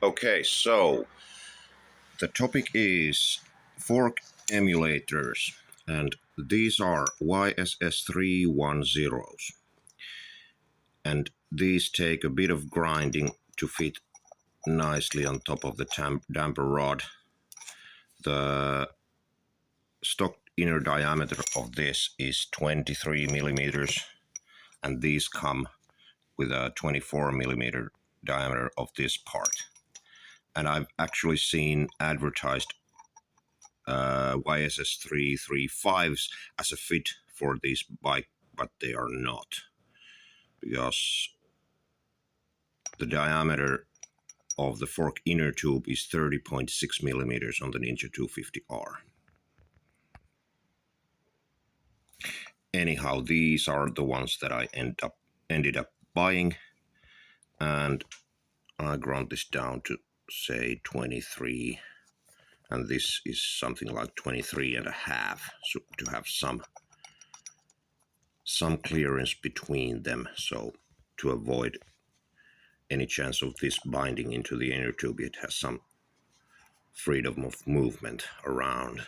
Okay, so the topic is fork emulators, and these are YSS310s, and these take a bit of grinding to fit nicely on top of the damper rod. The stock inner diameter of this is 23 millimeters, and these come with a 24 millimeter diameter of this part. And I've actually seen advertised YSS 335s as a fit for this bike, but they are not, because the diameter of the fork inner tube is 30.6 millimeters on the Ninja 250R. Anyhow, these are the ones that I ended up buying, and I ground this down to say 23, and this is something like 23 and a half, so to have some clearance between them, so to avoid any chance of this binding into the inner tube, it has some freedom of movement around.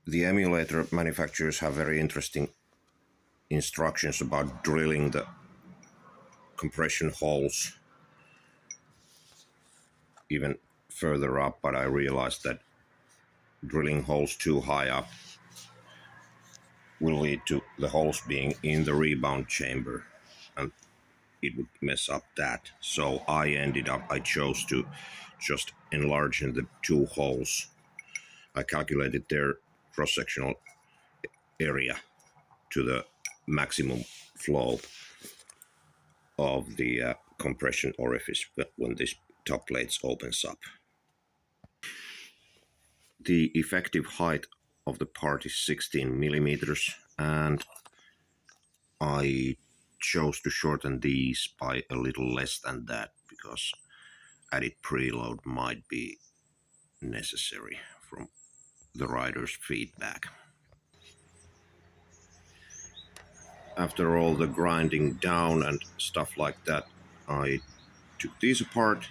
The emulator manufacturers have very interesting instructions about drilling the compression holes even further up, but I realized that drilling holes too high up will lead to the holes being in the rebound chamber, and it would mess up that. So I chose to just enlarge the two holes. I calculated their cross-sectional area to the maximum flow of the compression orifice when this top plate opens up. The effective height of the part is 16 millimeters, and I chose to shorten these by a little less than that because added preload might be necessary from the rider's feedback. After all the grinding down and stuff like that, I took these apart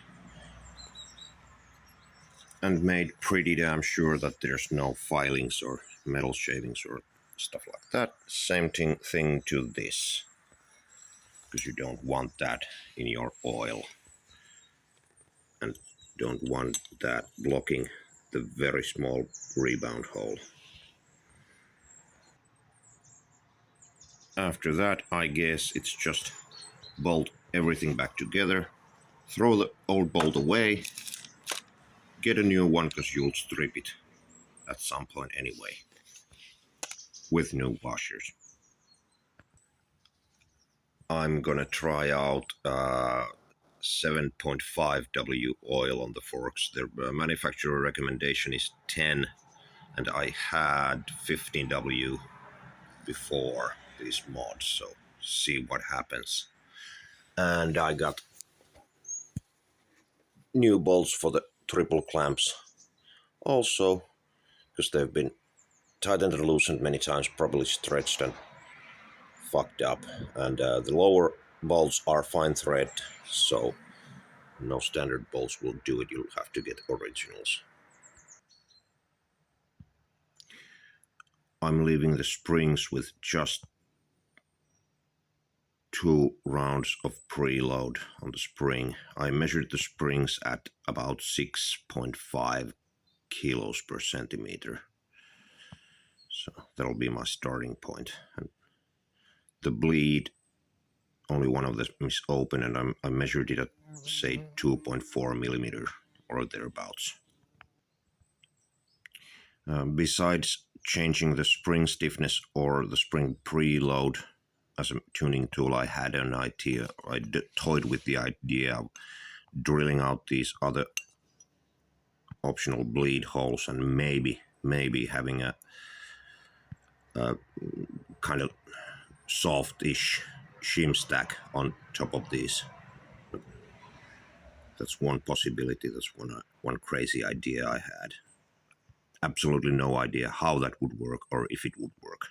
and made pretty damn sure that there's no filings or metal shavings or stuff like that. Same thing to this, because you don't want that in your oil and don't want that blocking the very small rebound hole. After that, I guess it's just bolt everything back together, throw the old bolt away, get a new one because you'll strip it at some point anyway, with new washers. I'm gonna try out 7.5W oil on the forks. The manufacturer recommendation is 10, and I had 15W before these mods, so see what happens. And I got new bolts for the triple clamps also, because they've been tightened and loosened many times, probably stretched and fucked up. And the lower bolts are fine thread, so no standard bolts will do it. You'll have to get originals. I'm leaving the springs with just 2 rounds of preload on the spring. I measured the springs at about 6.5 kilos per centimeter. So that'll be my starting point. And the bleed, only one of them is open, and I measured it at, say, 2.4 millimeter or thereabouts. Besides changing the spring stiffness or the spring preload as a tuning tool, I had an idea. I toyed with the idea of drilling out these other optional bleed holes and maybe having a kind of softish shim stack on top of these. That's one possibility. That's one crazy idea I had. Absolutely no idea how that would work or if it would work.